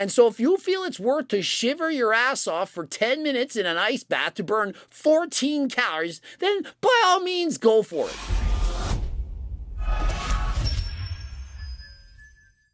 And so if you feel it's worth to shiver your ass off for 10 minutes in an ice bath to burn 14 calories, then by all means go for it.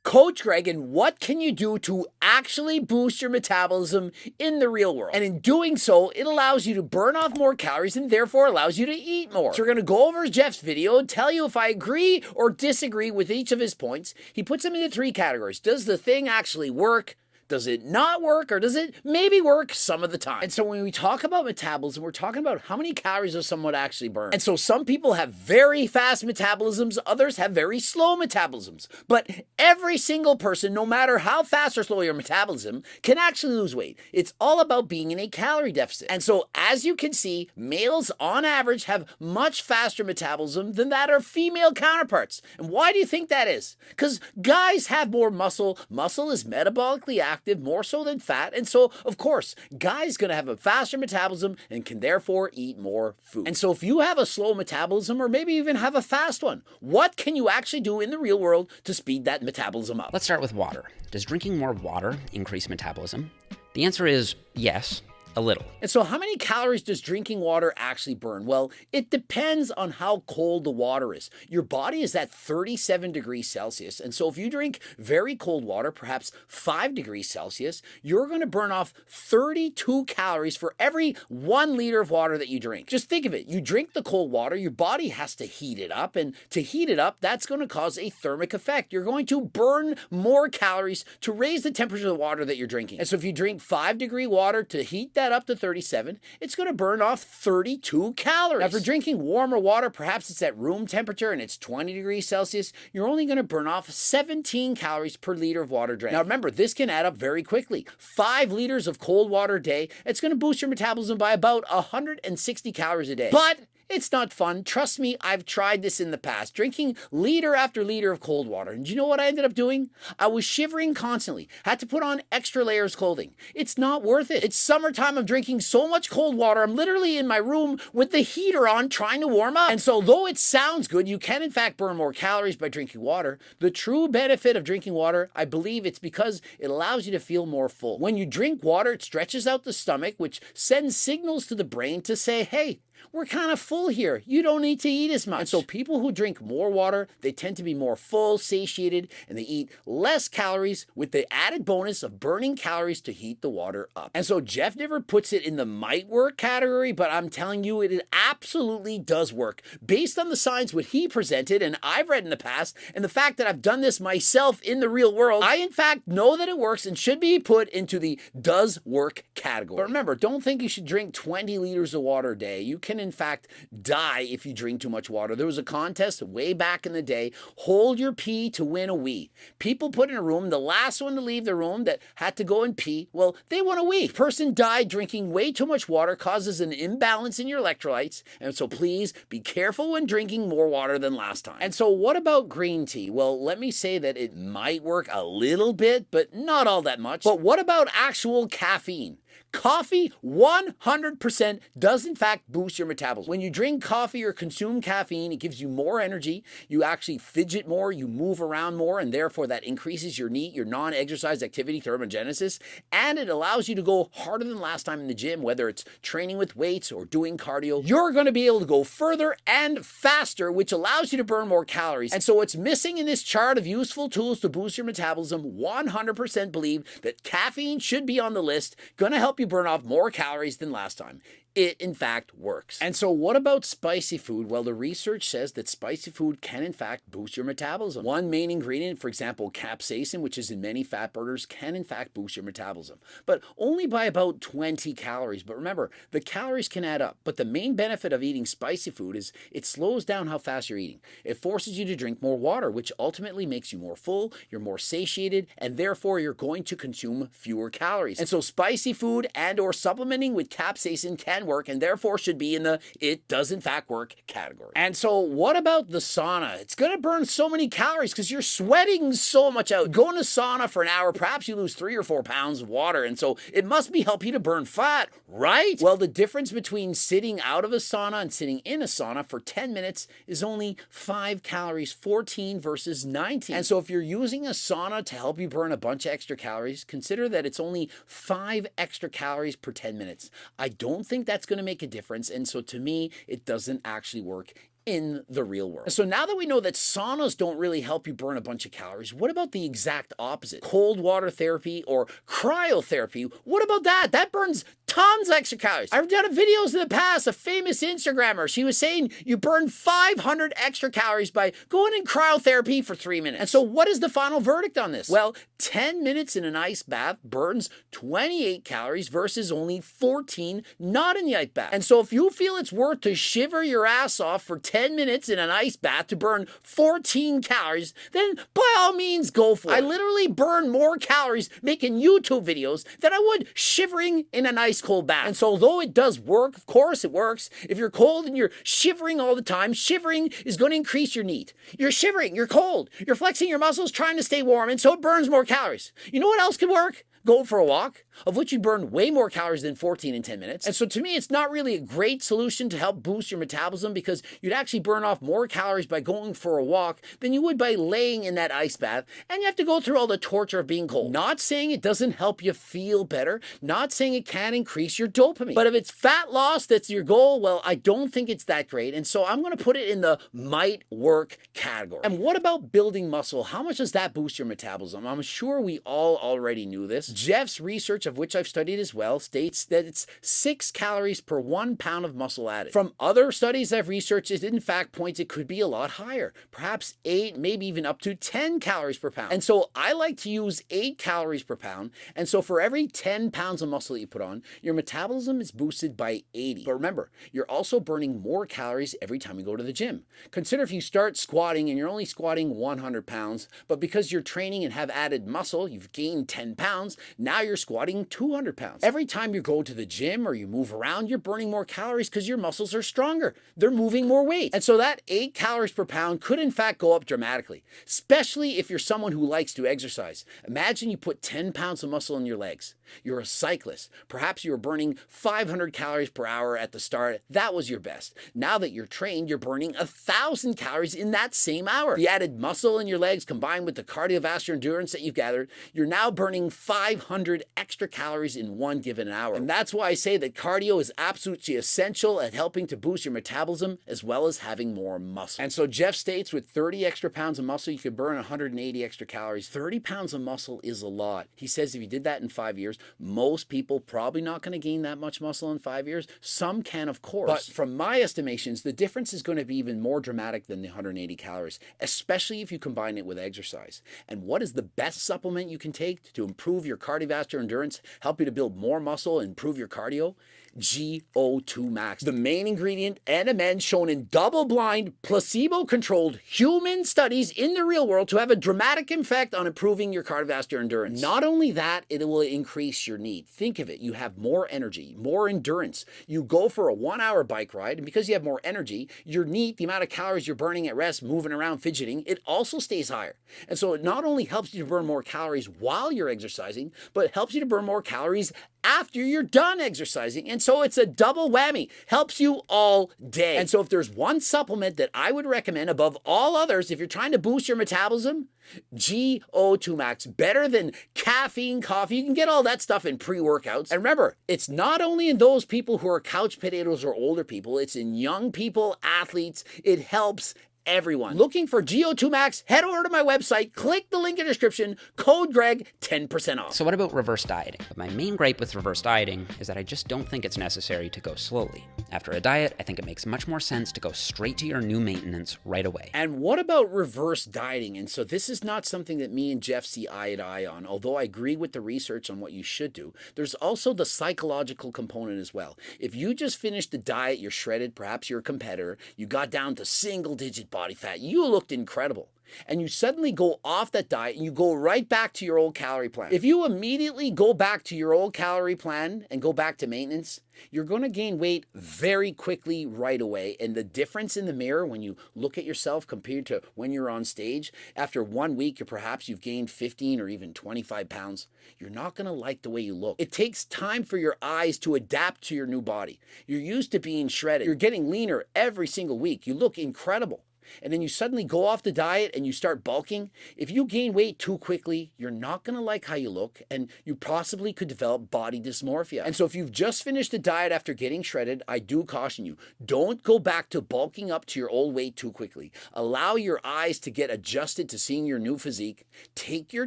Coach Greg, and what can you do to actually boost your metabolism in the real world? And in doing so, it allows you to burn off more calories and therefore allows you to eat more. So we're going to go over Jeff's video and tell you if I agree or disagree with each of his points. He puts them into 3 categories. Does the thing actually work? Does it not work, or does it maybe work some of the time? And so when we talk about metabolism, we're talking about how many calories does someone actually burn. And so some people have very fast metabolisms, others have very slow metabolisms. But every single person, no matter how fast or slow your metabolism, can actually lose weight. It's all about being in a calorie deficit. And so as you can see, males on average have much faster metabolism than that of female counterparts. And why do you think that is? Because guys have more muscle. Muscle is metabolically active more so than fat, and so of course guys gonna have a faster metabolism and can therefore eat more food. And so if you have a slow metabolism or maybe even have a fast one, what can you actually do in the real world to speed that metabolism up? Let's start with water. Does drinking more water increase metabolism? The answer is yes. A little. And so how many calories does drinking water actually burn? Well, it depends on how cold the water is. Your body is at 37 degrees Celsius. And so if you drink very cold water, perhaps 5 degrees Celsius, you're going to burn off 32 calories for every 1 liter of water that you drink. Just think of it. You drink the cold water, your body has to heat it up. And to heat it up, that's going to cause a thermic effect. You're going to burn more calories to raise the temperature of the water that you're drinking. And so if you drink 5-degree water to heat that up to 37, it's going to burn off 32 calories. Now, if you're drinking warmer water, perhaps it's at room temperature and it's 20 degrees Celsius, you're only going to burn off 17 calories per liter of water drank. Now remember, this can add up very quickly. 5 liters of cold water a day, it's going to boost your metabolism by about 160 calories a day. But it's not fun. Trust me, I've tried this in the past, drinking liter after liter of cold water. And do you know what I ended up doing? I was shivering constantly, had to put on extra layers of clothing. It's not worth it. It's summertime, I'm drinking so much cold water, I'm literally in my room with the heater on trying to warm up. And so though it sounds good, you can in fact burn more calories by drinking water. The true benefit of drinking water, I believe it's because it allows you to feel more full. When you drink water, it stretches out the stomach, which sends signals to the brain to say, hey, we're kind of full here. You don't need to eat as much. And so people who drink more water, they tend to be more full, satiated, and they eat less calories with the added bonus of burning calories to heat the water up. And so Jeff never puts it in the might work category, but I'm telling you, it absolutely does work. Based on the science what he presented, and I've read in the past, and the fact that I've done this myself in the real world, I in fact know that it works and should be put into the does work category. But remember, don't think you should drink 20 liters of water a day. You can in fact die if you drink too much water. There was a contest way back in the day, hold your pee to win a wee. People put in a room, the last one to leave the room that had to go and pee, well, they won a wee. Person died drinking way too much water, causes an imbalance in your electrolytes, and so please be careful when drinking more water than last time. And so what about green tea? Well, let me say that it might work a little bit, but not all that much. But what about actual caffeine? Coffee 100% does in fact boost your metabolism. When you drink coffee or consume caffeine, it gives you more energy. You actually fidget more, you move around more, and therefore that increases your NEAT, your non-exercise activity thermogenesis, and it allows you to go harder than last time in the gym, whether it's training with weights or doing cardio. You're going to be able to go further and faster, which allows you to burn more calories. And so what's missing in this chart of useful tools to boost your metabolism, 100% believe that caffeine should be on the list, going to help you burn off more calories than last time. It in fact works. And so what about spicy food? Well, the research says that spicy food can in fact boost your metabolism. One main ingredient, for example, capsaicin, which is in many fat burners, can in fact boost your metabolism, but only by about 20 calories. But remember, the calories can add up. But the main benefit of eating spicy food is it slows down how fast you're eating. It forces you to drink more water, which ultimately makes you more full, you're more satiated, and therefore you're going to consume fewer calories. And so spicy food and or supplementing with capsaicin can can work and therefore should be in the it does in fact work category. And so what about the sauna? It's going to burn so many calories because you're sweating so much out. Going to sauna for an hour, perhaps you lose 3 or 4 pounds of water, and so it must be help you to burn fat, right? Well, the difference between sitting out of a sauna and sitting in a sauna for 10 minutes is only 5 calories, 14 versus 19. And so if you're using a sauna to help you burn a bunch of extra calories, consider that it's only 5 extra calories per 10 minutes. I don't think that's going to make a difference, and so to me, it doesn't actually work in the real world. So now that we know that saunas don't really help you burn a bunch of calories, what about the exact opposite? Cold water therapy or cryotherapy, what about that? That burns tons of extra calories. I've done videos in the past, a famous Instagrammer, she was saying you burn 500 extra calories by going in cryotherapy for 3 minutes. And so what is the final verdict on this? Well, 10 minutes in an ice bath burns 28 calories versus only 14 not in the ice bath. And so if you feel it's worth to shiver your ass off for 10 minutes in an ice bath to burn 14 calories, then by all means go for it. I literally burn more calories making YouTube videos than I would shivering in an ice cold bath. And so although it does work, of course it works, if you're cold and you're shivering all the time, shivering is going to increase your need. You're shivering, you're cold, you're flexing your muscles trying to stay warm, and so it burns more calories. You know what else could work? Go for a walk, of which you burn way more calories than 14 in 10 minutes. And so to me, it's not really a great solution to help boost your metabolism because you'd actually burn off more calories by going for a walk than you would by laying in that ice bath. And you have to go through all the torture of being cold. Not saying it doesn't help you feel better, not saying it can increase your dopamine. But if it's fat loss that's your goal, well, I don't think it's that great. And so I'm going to put it in the might work category. And what about building muscle? How much does that boost your metabolism? I'm sure we all already knew this. Jeff's research, of which I've studied as well, states that it's 6 calories per 1 pound of muscle added. From other studies I've researched, it in fact points it could be a lot higher, perhaps 8, maybe even up to 10 calories per pound. And so I like to use 8 calories per pound. And so for every 10 pounds of muscle that you put on, your metabolism is boosted by 80. But remember, you're also burning more calories every time you go to the gym. Consider if you start squatting and you're only squatting 100 pounds, but because you're training and have added muscle, you've gained 10 pounds, now you're squatting 200 pounds. Every time you go to the gym or you move around, you're burning more calories because your muscles are stronger. They're moving more weight. And so that 8 calories per pound could in fact go up dramatically, especially if you're someone who likes to exercise. Imagine you put 10 pounds of muscle in your legs. You're a cyclist. Perhaps you were burning 500 calories per hour at the start. That was your best. Now that you're trained, you're burning 1,000 calories in that same hour. The added muscle in your legs combined with the cardiovascular endurance that you've gathered, you're now burning 500 extra calories in one given hour. And that's why I say that cardio is absolutely essential at helping to boost your metabolism as well as having more muscle. And so Jeff states with 30 extra pounds of muscle, you could burn 180 extra calories. 30 pounds of muscle is a lot. He says if you did that in 5 years, most people probably not going to gain that much muscle in 5 years. Some can, of course. But from my estimations, the difference is going to be even more dramatic than the 180 calories, especially if you combine it with exercise. And what is the best supplement you can take to improve your cardiovascular endurance, help you to build more muscle, and improve your cardio? GO2 Max, the main ingredient and amend shown in double-blind, placebo-controlled human studies in the real world to have a dramatic effect on improving your cardiovascular endurance. Not only that, it will increase your need. Think of it, you have more energy, more endurance. You go for a 1-hour bike ride, and because you have more energy, your NEAT, the amount of calories you're burning at rest, moving around, fidgeting, it also stays higher. And so it not only helps you to burn more calories while you're exercising, but it helps you to burn more calories after you're done exercising. And so it's a double whammy. Helps you all day. And so if there's one supplement that I would recommend above all others, if you're trying to boost your metabolism, GO2 Max. Better than caffeine, coffee. You can get all that stuff in pre-workouts. And remember, it's not only in those people who are couch potatoes or older people, it's in young people, athletes. It helps everyone. Looking for GO2 Max? Head over to my website, click the link in the description, code Greg, 10% off. So what about reverse dieting? But my main gripe with reverse dieting is that I just don't think it's necessary to go slowly. After a diet, I think it makes much more sense to go straight to your new maintenance right away. And what about reverse dieting? And so this is not something that me and Jeff see eye to eye on, although I agree with the research on what you should do. There's also the psychological component as well. If you just finished the diet, you're shredded, perhaps you're a competitor, you got down to single-digit body fat, you looked incredible. and you suddenly go off that diet and you go right back to your old calorie plan. If you immediately go back to your old calorie plan and go back to maintenance, you're going to gain weight very quickly right away. And the difference in the mirror when you look at yourself compared to when you're on stage, after 1 week, you've gained 15 or even 25 pounds. You're not going to like the way you look. It takes time for your eyes to adapt to your new body. You're used to being shredded. You're getting leaner every single week. You look incredible. And then you suddenly go off the diet and you start bulking. If you gain weight too quickly, you're not going to like how you look, and you possibly could develop body dysmorphia. And so if you've just finished a diet after getting shredded, I do caution you, don't go back to bulking up to your old weight too quickly. Allow your eyes to get adjusted to seeing your new physique. Take your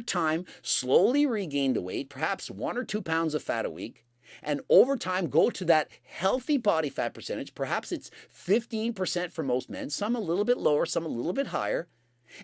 time, slowly regain the weight, perhaps 1 or 2 pounds of fat a week. And over time, go to that healthy body fat percentage. Perhaps it's 15% for most men, some a little bit lower, some a little bit higher,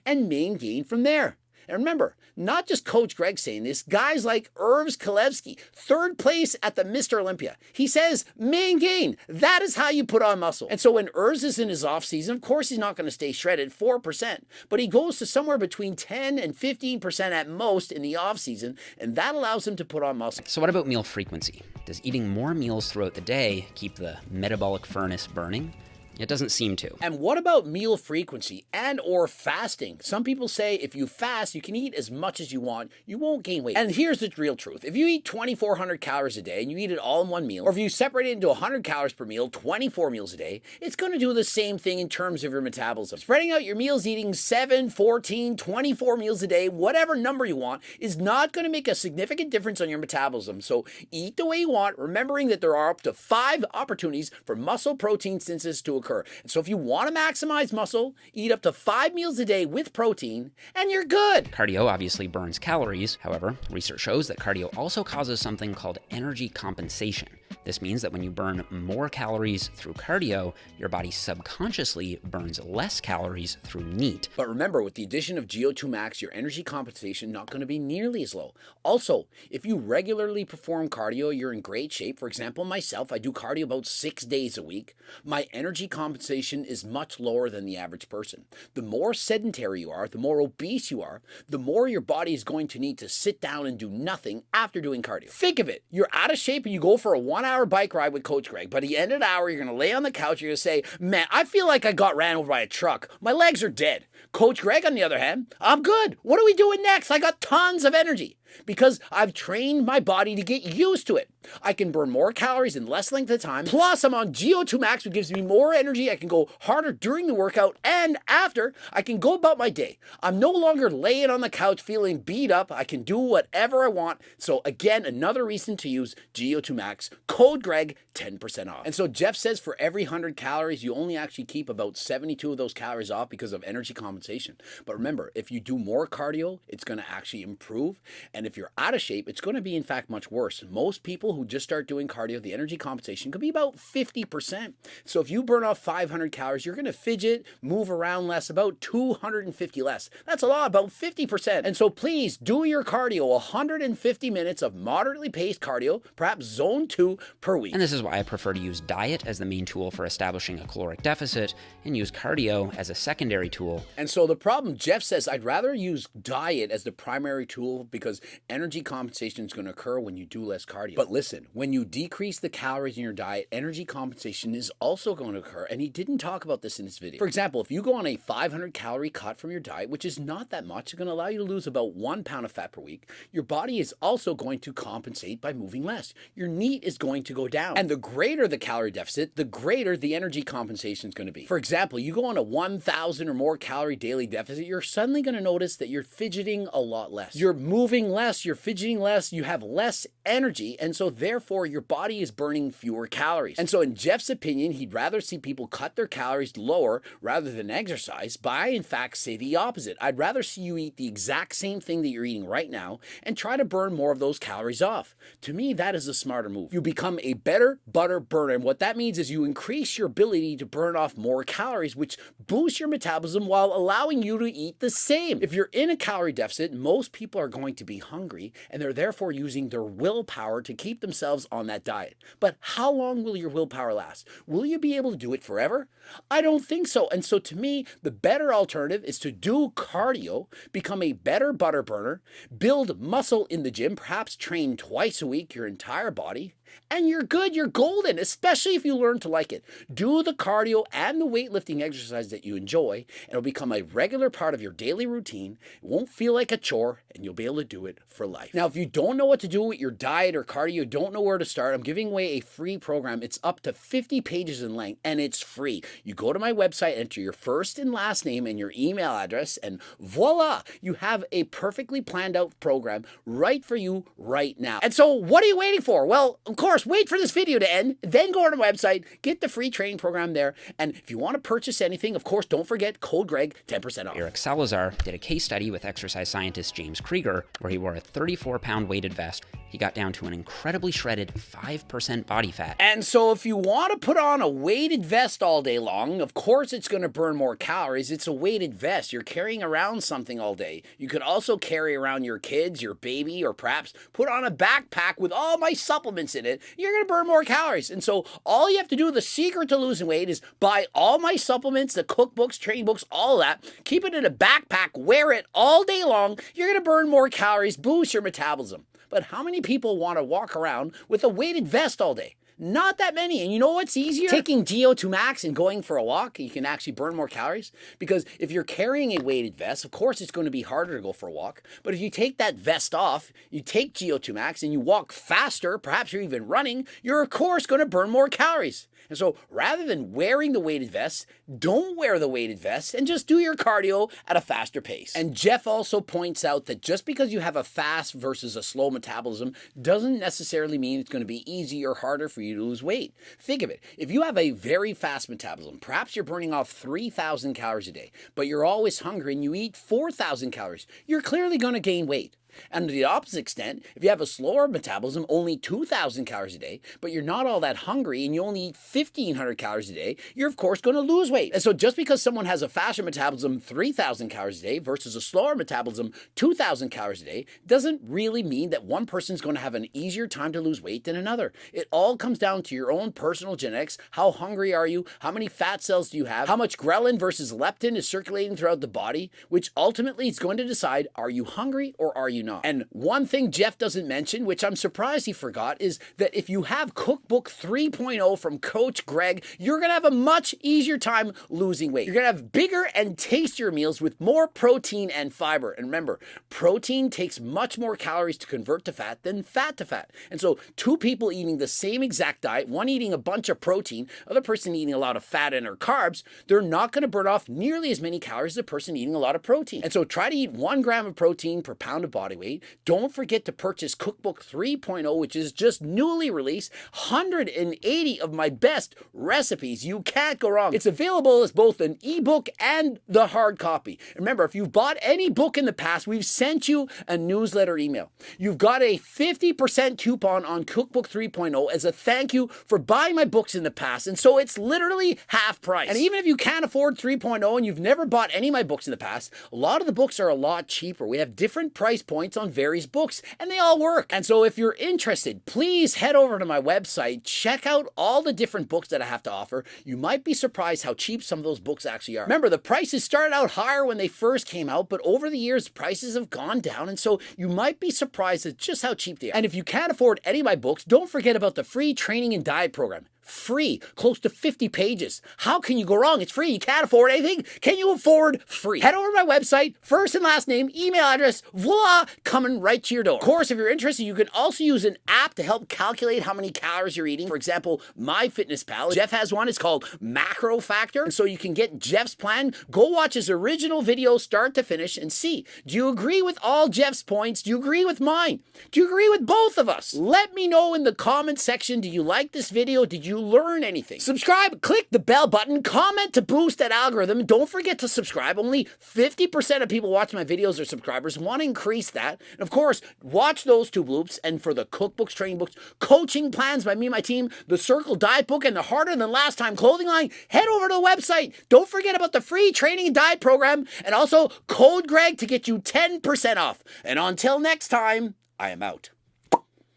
and main gain from there. And remember, not just Coach Greg saying this, guys like Irvs Kalevsky, 3rd place at the Mr. Olympia. He says, main gain, that is how you put on muscle. And so when Irvs is in his off season, of course he's not going to stay shredded, 4%, but he goes to somewhere between 10 and 15% at most in the off season, and that allows him to put on muscle. So what about meal frequency? Does eating more meals throughout the day keep the metabolic furnace burning? It doesn't seem to. And what about meal frequency and or fasting? Some people say if you fast, you can eat as much as you want. You won't gain weight. And here's the real truth. If you eat 2,400 calories a day and you eat it all in one meal, or if you separate it into 100 calories per meal, 24 meals a day, it's going to do the same thing in terms of your metabolism. Spreading out your meals, eating 7, 14, 24 meals a day, whatever number you want, is not going to make a significant difference on your metabolism. So eat the way you want, remembering that there are up to 5 opportunities for muscle protein synthesis to occur. And so if you want to maximize muscle, eat up to 5 meals a day with protein, and you're good. Cardio obviously burns calories. However, research shows that cardio also causes something called energy compensation. This means that when you burn more calories through cardio, your body subconsciously burns less calories through NEAT. But remember, with the addition of GO2 max, your energy compensation not going to be nearly as low. Also, if you regularly perform cardio, you're in great shape. For example, myself, I do cardio about 6 days a week. My energy compensation is much lower than the average person. The more sedentary you are, the more obese you are, the more your body is going to need to sit down and do nothing after doing cardio. Think of it. You're out of shape and you go for a 1-hour bike ride with Coach Greg. By the end of the hour, you're going to lay on the couch. You're going to say, man, I feel like I got ran over by a truck. My legs are dead. Coach Greg, on the other hand, I'm good. What are we doing next? I got tons of energy because I've trained my body to get used to it. I can burn more calories in less length of time. Plus, I'm on GO2 max, which gives me more energy. I can go harder during the workout, and after, I can go about my day. I'm no longer laying on the couch feeling beat up. I can do whatever I want. So again, another reason to use GO2 max. Code Greg, 10% off. And so Jeff says for every 100 calories, you only actually keep about 72 of those calories off because of energy compensation. But remember, if you do more cardio, it's going to actually improve. And if you're out of shape, it's going to be, in fact, much worse. Most people who just start doing cardio, the energy compensation could be about 50%. So if you burn off 500 calories, you're going to fidget, move around less, about 250 less. That's a lot, about 50%. And so please do your cardio, 150 minutes of moderately paced cardio, perhaps zone 2 per week. And this is why I prefer to use diet as the main tool for establishing a caloric deficit and use cardio as a secondary tool. And so the problem, Jeff says, I'd rather use diet as the primary tool because energy compensation is going to occur when you do less cardio. But listen, when you decrease the calories in your diet, energy compensation is also going to occur. And he didn't talk about this in this video. For example, if you go on a 500 calorie cut from your diet, which is not that much, it's going to allow you to lose about 1 pound of fat per week. Your body is also going to compensate by moving less. Your NEAT is going to go down. And the greater the calorie deficit, the greater the energy compensation is going to be. For example, you go on a 1,000 or more calorie daily deficit, you're suddenly going to notice that you're fidgeting a lot less. You're moving less, you're fidgeting less, you have less energy, and so therefore your body is burning fewer calories. And so in Jeff's opinion, he'd rather see people cut their calories lower rather than exercise, but I in fact say the opposite. I'd rather see you eat the exact same thing that you're eating right now and try to burn more of those calories off. To me, that is a smarter move. You become a better butter burner. And what that means is you increase your ability to burn off more calories, which boosts your metabolism while allowing you to eat the same. If you're in a calorie deficit, most people are going to be hungry, and they're therefore using their willpower to keep themselves on that diet. But how long will your willpower last? Will you be able to do it forever? I don't think so. And so to me, the better alternative is to do cardio, become a better butter burner, build muscle in the gym, perhaps train twice a week your entire body, and you're good, you're golden, especially if you learn to like it. Do the cardio and the weightlifting exercise that you enjoy, and it'll become a regular part of your daily routine. It won't feel like a chore, and you'll be able to do it for life. Now, if you don't know what to do with your diet or cardio, don't know where to start, I'm giving away a free program. It's up to 50 pages in length, and it's free. You go to my website, enter your first and last name and your email address, and voila, you have a perfectly planned out program right for you right now. And so what are you waiting for? Well, of course, wait for this video to end, then go to my website, get the free training program there. And if you want to purchase anything, of course, don't forget code Greg, 10% off. Eric Salazar did a case study with exercise scientist James Krieger, where he wore a 34-pound weighted vest. He got down to an incredibly shredded 5% body fat. And so if you want to put on a weighted vest all day long, of course it's going to burn more calories. It's a weighted vest. You're carrying around something all day. You could also carry around your kids, your baby, or perhaps put on a backpack with all my supplements in it. You're going to burn more calories. And so all you have to do, the secret to losing weight, is buy all my supplements, the cookbooks, training books, all that. Keep it in a backpack, wear it all day long. You're going to burn more calories, boost your metabolism. But how many people want to walk around with a weighted vest all day? Not that many. And you know what's easier? Taking GO2 Max and going for a walk, you can actually burn more calories. Because if you're carrying a weighted vest, of course it's going to be harder to go for a walk. But if you take that vest off, you take GO2 Max and you walk faster, perhaps you're even running, you're of course going to burn more calories. And so rather than wearing the weighted vest, don't wear the weighted vest and just do your cardio at a faster pace. And Jeff also points out that just because you have a fast versus a slow metabolism doesn't necessarily mean it's going to be easy or harder for you to lose weight. Think of it. If you have a very fast metabolism, perhaps you're burning off 3,000 calories a day, but you're always hungry and you eat 4,000 calories, you're clearly going to gain weight. And to the opposite extent, if you have a slower metabolism, only 2,000 calories a day, but you're not all that hungry and you only eat 1,500 calories a day, you're of course going to lose weight. And so just because someone has a faster metabolism, 3,000 calories a day, versus a slower metabolism, 2,000 calories a day, doesn't really mean that one person's going to have an easier time to lose weight than another. It all comes down to your own personal genetics. How hungry are you? How many fat cells do you have? How much ghrelin versus leptin is circulating throughout the body, which ultimately is going to decide, are you hungry or are you not? And one thing Jeff doesn't mention, which I'm surprised he forgot, is that if you have Cookbook 3.0 from Coach Greg, you're going to have a much easier time losing weight. You're going to have bigger and tastier meals with more protein and fiber. And remember, protein takes much more calories to convert to fat than fat to fat. And so two people eating the same exact diet, one eating a bunch of protein, other person eating a lot of fat and or carbs, they're not going to burn off nearly as many calories as a person eating a lot of protein. And so try to eat 1 gram of protein per pound of body weight. Don't forget to purchase Cookbook 3.0, which is just newly released. 180 of my best recipes. You can't go wrong. It's available as both an ebook and the hard copy. Remember, if you've bought any book in the past, we've sent you a newsletter email. You've got a 50% coupon on Cookbook 3.0 as a thank you for buying my books in the past. And so it's literally half price. And even if you can't afford 3.0 and you've never bought any of my books in the past, a lot of the books are a lot cheaper. We have different price points on various books and they all work. And so if you're interested, please head over to my website, check out all the different books that I have to offer. You might be surprised how cheap some of those books actually are. Remember, the prices started out higher when they first came out, but over the years, prices have gone down. And so you might be surprised at just how cheap they are. And if you can't afford any of my books, don't forget about the free training and diet program. Free, close to 50 pages. How can you go wrong? It's free. You can't afford anything. Can you afford free? Head over to my website, first and last name, email address, voila, coming right to your door. Of course, if you're interested, you can also use an app to help calculate how many calories you're eating. For example, MyFitnessPal. Jeff has one. It's called Macro Factor. And so you can get Jeff's plan. Go watch his original video start to finish and see, do you agree with all Jeff's points? Do you agree with mine? Do you agree with both of us? Let me know in the comment section. Do you like this video? Did you you learn anything. Subscribe, click the bell button, comment to boost that algorithm, and don't forget to subscribe. Only 50% of people watching my videos are subscribers. Want to increase that. And of course, watch those two bloops. And for the cookbooks, training books, coaching plans by me and my team, the Circle Diet Book, and the Harder Than Last Time clothing line, head over to the website. Don't forget about the free training and diet program, and also code Greg to get you 10% off. And until next time, I am out.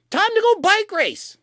Time to go bike race.